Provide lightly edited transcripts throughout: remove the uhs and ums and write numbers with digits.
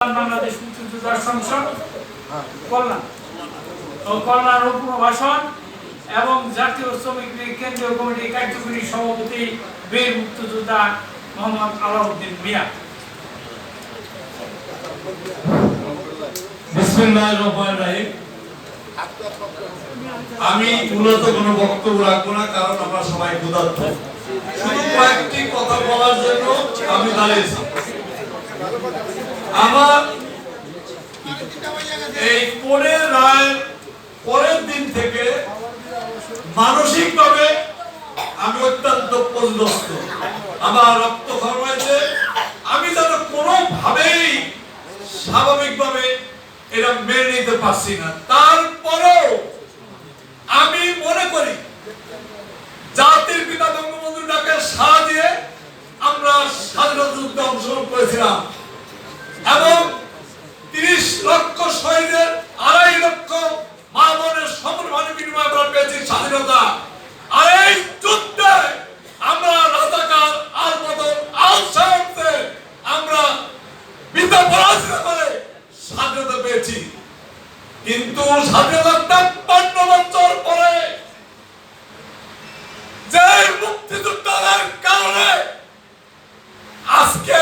বাংলাদেশ মুক্তিযোদ্ধা সংসদ কল্যাণ উপভাষণ এবং জাতীয় শ্রমিক লীগ কেন্দ্রীয় কমিটি কার্যকরী সভাপতি বীর মুক্তিযোদ্ধা মোহাম্মদ আলাউদ্দিন মিয়া। বিসমিল্লাহির রহমানির রহিম। আমি মূলত কোনো বক্তব্য রাখবো না, কারণ আমরা সবাই ক্ষুধার্ত। শুধু কয়েকটি কথা বলার জন্য আমি দাঁড়িয়েছি। আমার এই কোর্টের রায়ের পরের দিন থেকে মানসিকভাবে আমি অত্যন্ত পরিদস্ত। আমার রক্তক্ষরণ হয়েছে। আমি যেন কোনোভাবেই স্বাভাবিকভাবে এটা মেনে নিতে পারছি না। তারপরেও আমি মনে করি জাতির পিতা বঙ্গবন্ধুর ডাকে সাড়া দিয়ে আমরা স্বাধীনতা যুদ্ধে অংশগ্রহণ করেছিলাম এবং ৩০ লক্ষ শহীদের ২.৫ লক্ষ মা বোনের সমরভাবে বিনিময় করে পেয়েছি স্বাধীনতা। আর এই যুদ্ধে আমরা রাজাকার আর বদল আল সাহেবকে আমরা বিদ্যা পরাজিত করে স্বাধীনতা পেয়েছি। কিন্তু স্বাধীনতার ৫৩ বছর পরে যে মুক্তিযুদ্ধের কারণে আজকে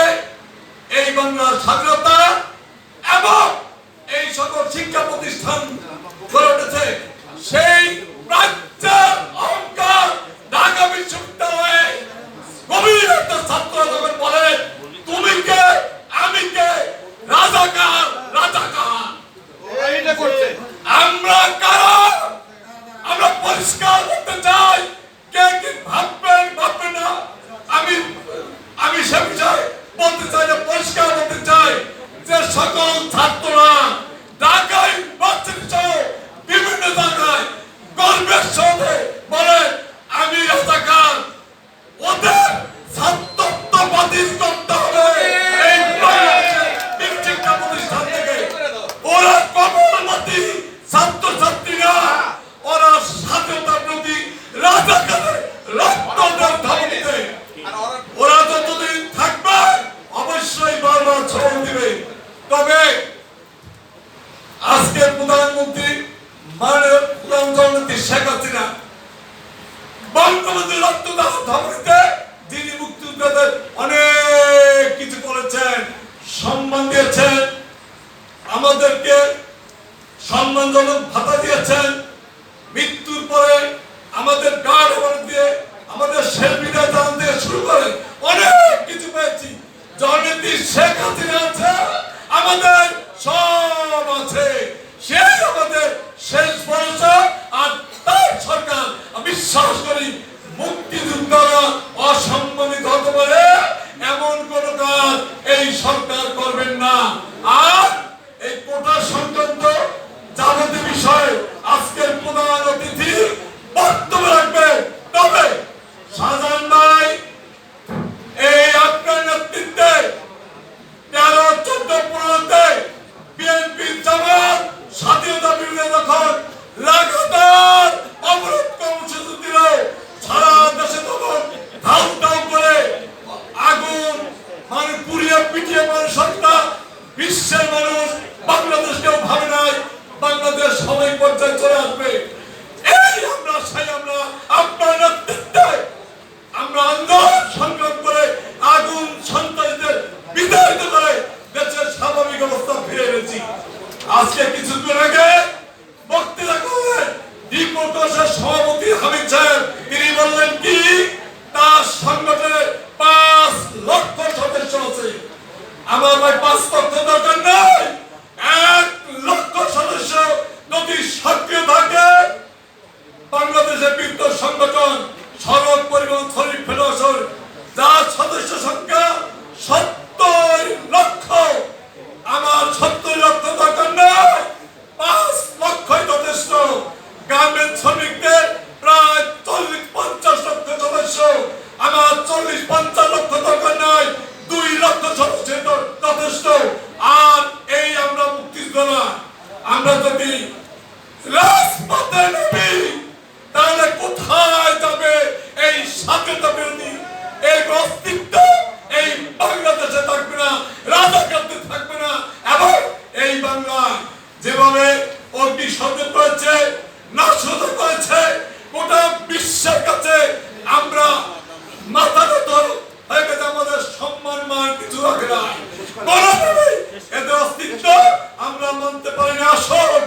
এই বাংলার স্বাধীনতা এবং এই সকল শিক্ষা প্রতিষ্ঠান গড়ে উঠেছে, সেই রাজ্যের অহংকার ঢাকা বিশ্ববিদ্যালয়ে গভীর একটা ছাত্র যখন বলে তুমি কে আমি কে, রাজাকার রাজাকার, আমরা কারা আমরা পরিষ্কার করতে চাই। কে কি ভাববেন ভাববেন না আমি সে বিষয়ে বলতে চাই না, পরিষ্কার করতে চাই যে সকল ছাত্ররা ঢাকায় বাচ্চার সহ বিভিন্ন জায়গায় গর্বের সাথে বলে আমি রাজাকার, ওদের ছাত্রত্ব বাতিল করতে হবে এই শিক্ষা প্রতিষ্ঠান থেকে। ওরা কমলমতি ছাত্রছাত্রীরা, ওরা স্বাধীনতার প্রতি রাজাকারের রক্তদের ধমনীতে ওরা যতদিন থাকবে অবশ্যই বারবার ছড়িয়ে দিবে। তবে আজকে প্রধানমন্ত্রী মাননীয় প্রধানমন্ত্রী শেখ হাসিনা বঙ্গবন্ধুর রক্তদান ধমনীতে যিনি মুক্তিযোদ্ধাদের অনেক কিছু করেছেন, সম্মান দিয়েছেন, আমাদেরকে সম্মানজনক ভাতা দিয়েছেন, মৃত্যুর পরে আমাদের গার্ড অবরোধ দিয়ে আমাদের শেষ বিদায় জানান দিয়ে শুরু করে অনেক কিছু পেয়েছি। জননেত্রী শেখ হাসিনা আছে, আমাদের সব আছে, সেই আমাদের শেষ ভরসা। আর তার সরকার বিশ্বাস করি মুক্তিযোদ্ধারা অসম্মানিত হতে পারে এমন কোন কাজ এই সরকার করবেন না। আর এই কোটা সংক্রান্ত যাবতীয় বিষয় আজকের প্রধান অতিথি বক্তব্য রাখবে। তবে শাহজাহান ভাই এই আপনার নেতৃত্বে 13-14-15-তে বিএনপি জামাত স্বাধীনতা বিরোধী যখন লাগাতার অবরোধ কর্মসূচি দিল, সারা দেশে তখন ধাউ ধাউ করে আগুন মানে পুড়িয়ে পিটিয়ে মানুষ হত্যা। বিশ্বের মানুষ বাংলাদেশকেও ভাবে নাই বাংলাদেশ সবাই পর্যায়ে চলে আসবে। এই আমরা আপনার নেতৃত্বে আমরা আন্দোলন সংগ্রাম করে আগুন সন্ত্রাসীদের বিতাড়িত করে দেশের স্বাভাবিক অবস্থা ফিরে এনেছি। আজকে কিছুদিন আগে বক্তৃতা করলেন ডিপোর্টেশন সভাপতি হামিদ সাহেব। তিনি বললেন কি তার সংগঠনে ৫ লক্ষ সদস্য আছে। আমার ভাই ৫ লক্ষ দরকার নাই, ১ লক্ষ সদস্য যদি সক্রিয় থাকে বাংলাদেশের বৃত্ত সংগঠন সড়ক পরিবহন শ্রমিক ফেডারেশন যার সদস্য সংখ্যা ৭০ লক্ষ, আমার ৭০ লক্ষ দরকার নাই, ৫ লক্ষই যথেষ্ট। গার্মেন্টস শ্রমিকদের প্রায় ৪০-৫০ লক্ষ সদস্য, আমার ৪০-৫০ লক্ষ দরকার নাই, ২ লক্ষ সদস্য যথেষ্ট। আর এই আমরা মুক্তিযোদ্ধা, আমরা যদি রাজপথে নামি তাহলে কোথায় যাবে এই স্বাধীনতা বিরোধী এই অস্তিত্ব? এই বাংলাদেশে থাকবে না, রাজাকারদের থাকবে না। যেভাবে অগ্নিসংযোগ করেছে, নাশকতা করেছে, গোটা বিশ্বের কাছে আমরা মাথা নত হয়ে গেছে, আমাদের সম্মান মান কিছু রাখে নাই। কোনোভাবেই এদের অস্তিত্ব আমরা মানতে পারি না। আসুন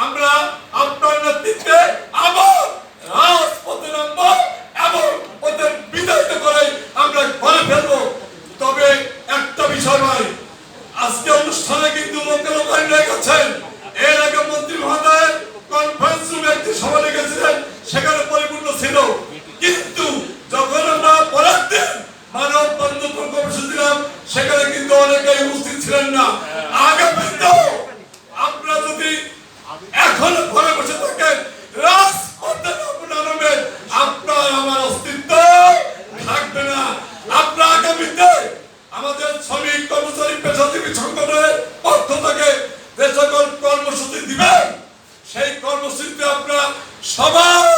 আমরা আপনার নেতৃত্বে আবার রাজপথে নামবো এবং ওদের বিদায়িত করে আমরা ঘরে ফেলবো। তবে একটা বিষয় ভাই, আজকে অনুষ্ঠানে কিন্তু লোকে লোকাল নিয়ে গেছেন। এর আগে মন্ত্রী মহোদয়ের কনফারেন্স রুমে একটি সভা লেগেছিলেন, সেখানে পরিপূর্ণ ছিল। কিন্তু যখন আমরা পরের দিন মানব বন্ধন কর্মসূচি দিলাম, সেখানে কিন্তু অনেকেই উপস্থিত ছিলেন না। আগামীতেও আপনারা যদি এখনো ঘরে বসে থাকেন, রাজপথে নামবেন, আপনার আমার অস্তিত্ব থাকবে না। আপনারা আগামীতে আমাদের শ্রমিক কর্মচারী পেশাজীবী সংগঠনের পক্ষ থেকে যে সকল কর্মসূচি দিবেন, সেই কর্মসূচিতে আপনারা সবাই